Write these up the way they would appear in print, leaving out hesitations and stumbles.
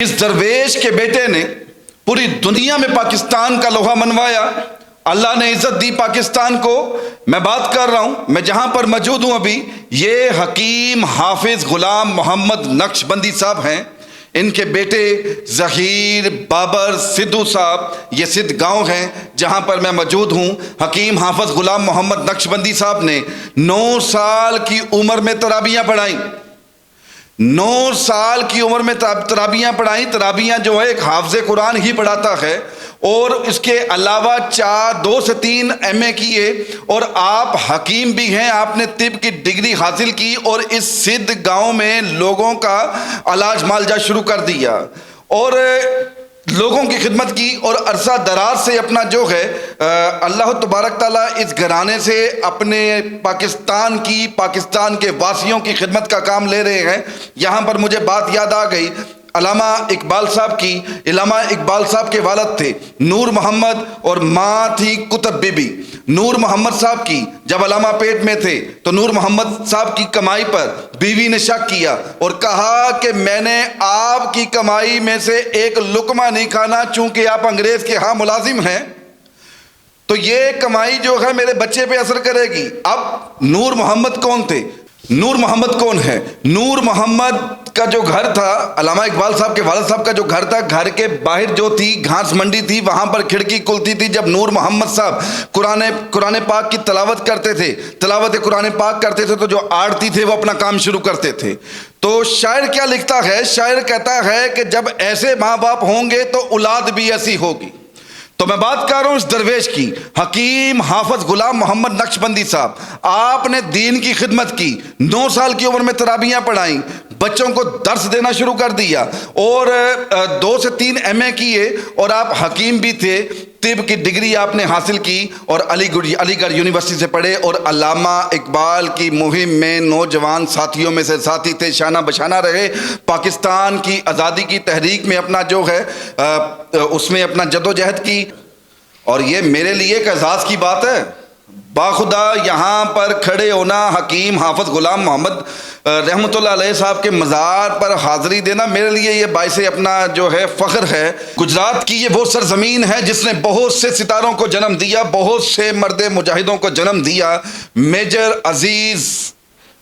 اس درویش کے بیٹے نے پوری دنیا میں پاکستان کا لوہا منوایا. اللہ نے عزت دی پاکستان کو. میں بات کر رہا ہوں، میں جہاں پر موجود ہوں ابھی، یہ حکیم حافظ غلام محمد نقشبندی صاحب ہیں. ان کے بیٹے ظہیر بابر سدھو صاحب، یہ سدھ گاؤں ہیں جہاں پر میں موجود ہوں. حکیم حافظ غلام محمد نقشبندی صاحب نے 9 سال کی عمر میں ترابیاں پڑھائیں. 9 سال کی عمر میں ترابیاں پڑھائیں. ترابیاں جو ہے ایک حافظ قرآن ہی پڑھاتا ہے، اور اس کے علاوہ 2 سے 3 MA کیے، اور آپ حکیم بھی ہیں. آپ نے طب کی ڈگری حاصل کی اور اس سدھ گاؤں میں لوگوں کا علاج معالجہ شروع کر دیا اور لوگوں کی خدمت کی، اور عرصہ دراز سے اپنا جو ہے اللہ تبارک تعالیٰ اس گھرانے سے اپنے پاکستان کے واسیوں کی خدمت کا کام لے رہے ہیں. یہاں پر مجھے بات یاد آ گئی علامہ اقبال صاحب کی. علامہ اقبال صاحب کے والد تھے نور محمد اور ماں تھی کتب بی بی. نور محمد صاحب کی جب علامہ پیٹ میں تھے تو نور محمد صاحب کی کمائی پر بیوی نے شک کیا اور کہا کہ میں نے آپ کی کمائی میں سے ایک لقمہ نہیں کھانا، چونکہ آپ انگریز کے ہاں ملازم ہیں تو یہ کمائی جو ہے میرے بچے پہ اثر کرے گی. اب نور محمد کون تھے؟ نور محمد کون ہے؟ نور محمد کا جو گھر تھا، علامہ اقبال صاحب کے والد صاحب کا جو گھر تھا، گھر کے باہر جو تھی گھاس منڈی تھی، وہاں پر کھڑکی کھلتی تھی. جب نور محمد صاحب قرآن پاک کی تلاوت کرتے تھے، تلاوت قرآن پاک کرتے تھے، تو جو آڑتی تھے وہ اپنا کام شروع کرتے تھے. تو شاعر کیا لکھتا ہے؟ شاعر کہتا ہے کہ جب ایسے ماں باپ ہوں گے تو اولاد بھی ایسی ہوگی. تو میں بات کر رہا ہوں اس درویش کی، حکیم حافظ غلام محمد نقشبندی صاحب. آپ نے دین کی خدمت کی، 9 سال کی عمر میں ترابیاں پڑھائیں، بچوں کو درس دینا شروع کر دیا، اور 2 سے 3 MA کیے، اور آپ حکیم بھی تھے. طب کی ڈگری آپ نے حاصل کی اور علی گڑھ یونیورسٹی سے پڑھے، اور علامہ اقبال کی مہم میں نوجوان ساتھیوں میں سے ساتھی تھے، شانہ بشانہ رہے. پاکستان کی آزادی کی تحریک میں اپنا جو ہے اس میں اپنا جدوجہد کی. اور یہ میرے لیے ایک اعزاز کی بات ہے باخدا یہاں پر کھڑے ہونا، حکیم حافظ غلام محمد رحمۃ اللہ علیہ صاحب کے مزار پر حاضری دینا، میرے لیے یہ باعث اپنا جو ہے فخر ہے. گجرات کی یہ وہ سرزمین ہے جس نے بہت سے ستاروں کو جنم دیا، بہت سے مرد مجاہدوں کو جنم دیا. میجر عزیز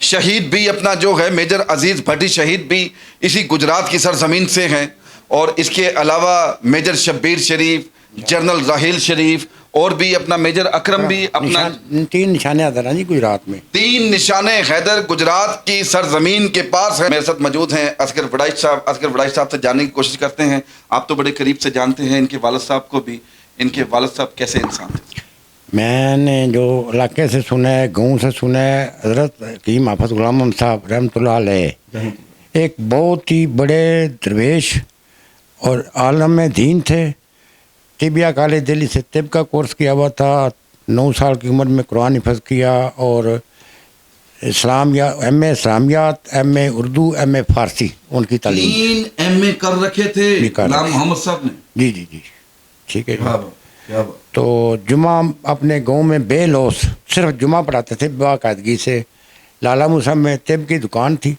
شہید بھی اپنا جو ہے میجر عزیز بھٹی شہید بھی اسی گجرات کی سرزمین سے ہیں. اور اس کے علاوہ میجر شبیر شریف، جنرل راحیل شریف، اور بھی اپنا میجر اکرم بھی اپنا 3 نشانے حیدر ہیں جی گجرات میں. 3 نشانے حیدر گجرات کی سرزمین کے پاس ہے. میرے ساتھ موجود ہیں اصغر وڈائچ صاحب. اصغر وڈائچ صاحب سے جاننے کی کوشش کرتے ہیں. آپ تو بڑے قریب سے جانتے ہیں ان کے والد صاحب کو بھی. ان کے والد صاحب کیسے انسان تھے؟ میں نے جو علاقے سے سنا ہے، گاؤں سے سنا ہے، حضرت حکیم حافظ غلام محمد صاحب رحمۃ اللہ علیہ ایک بہت ہی بڑے درویش اور عالم دین تھے. طبیہ کالج دہلی سے طب کا کورس کیا ہوا تھا. 9 سال کی عمر میں قرآن حفظ کیا، اور MA اسلامیات، MA اردو، MA فارسی ان کی تعلیم. 3 MA کر رکھے تھے غلام محمد صاحب نے. جی ٹھیک ہے. تو جمعہ اپنے گاؤں میں بے لوس صرف جمعہ پڑھاتے تھے باقاعدگی سے. لالا موسیٰ میں طب کی دکان تھی،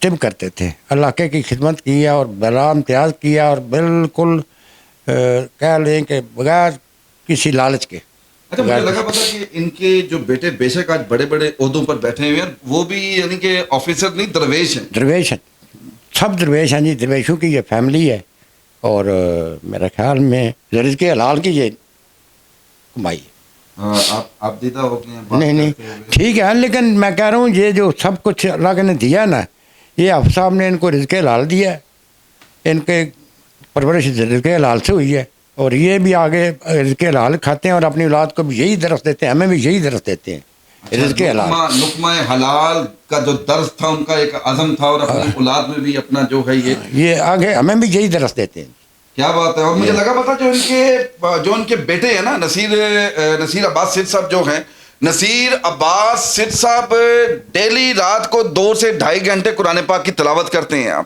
طب کرتے تھے، علاقے کی خدمت کیا اور بلا امتیاز کیا، اور بالکل کہہ لیں کہ بغیر کسی لالچ کے. اچھا، مجھے لگا پتا کہ ان کے جو بیٹے بے شک آج بڑے بڑے عہدوں پر بیٹھے ہوئے ہیں، وہ بھی یعنی کہ آفیسر نہیں، درویش ہیں. درویش ہیں، سب درویش ہیں جی. درویشوں کی یہ فیملی ہے، اور میرے خیال میں رزق حلال کی یہ کمائی ہے. آپ دیدہ ہو گئے؟ نہیں ٹھیک ہے، لیکن میں کہہ رہا ہوں یہ جو سب کچھ اللہ نے دیا نا، یہ حافظ صاحب نے ان کو رزق حلال دیا ہے. ان کے پرورش رزق حلال سے ہوئی ہے، اور یہ بھی آگے رزق حلال کھاتے ہیں، اور اپنی اولاد کو بھی یہی درس دیتے ہیں، ہمیں بھی یہی درس دیتے ہیں رزق حلال. لقمہ حلال کا جو درس تھا ان کا ایک عزم تھا، اور اپنی اولاد میں بھی اپنا جو ہے یہ آگے ہمیں بھی یہی درس دیتے ہیں. کیا بات ہے. اور مجھے لگا پتا جو ان کے بیٹے ہیں نا، نصیر عباس سدھ صاحب جو ہیں، نصیر عباس سدھ صاحب ڈیلی رات کو 2 سے 2.5 گھنٹے قرآن پاک کی تلاوت کرتے ہیں آپ،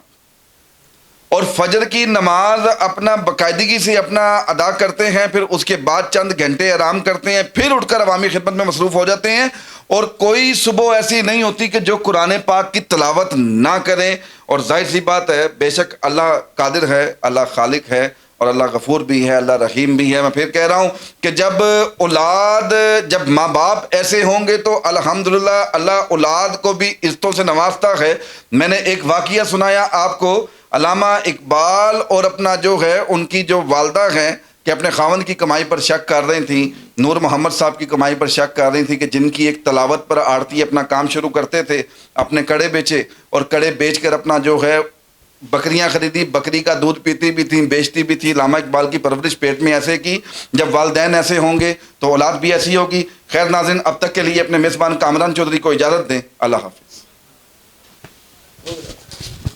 اور فجر کی نماز اپنا باقاعدگی سے اپنا ادا کرتے ہیں. پھر اس کے بعد چند گھنٹے آرام کرتے ہیں، پھر اٹھ کر عوامی خدمت میں مصروف ہو جاتے ہیں. اور کوئی صبح ایسی نہیں ہوتی کہ جو قرآن پاک کی تلاوت نہ کریں. اور ظاہر سی بات ہے، بے شک اللہ قادر ہے، اللہ خالق ہے، اور اللہ غفور بھی ہے، اللہ رحیم بھی ہے. میں پھر کہہ رہا ہوں کہ جب ماں باپ ایسے ہوں گے تو الحمدللہ اللہ اولاد کو بھی عزتوں سے نوازتا ہے. میں نے ایک واقعہ سنایا آپ کو، علامہ اقبال اور اپنا جو ہے ان کی جو والدہ ہیں کہ اپنے خاوند کی کمائی پر شک کر رہی تھیں، نور محمد صاحب کی کمائی پر شک کر رہی تھیں کہ جن کی ایک تلاوت پر آڑتی اپنا کام شروع کرتے تھے، اپنے کڑے بیچے اور کڑے بیچ کر اپنا جو ہے بکریاں خریدی، بکری کا دودھ پیتی بھی تھیں، بیچتی بھی تھی. علامہ اقبال کی پرورش پیٹ میں ایسے کی. جب والدین ایسے ہوں گے تو اولاد بھی ایسی ہوگی. خیر ناظرین، اب تک کے لیے اپنے میزبان کامران چودھری کو اجازت دیں. اللہ حافظ.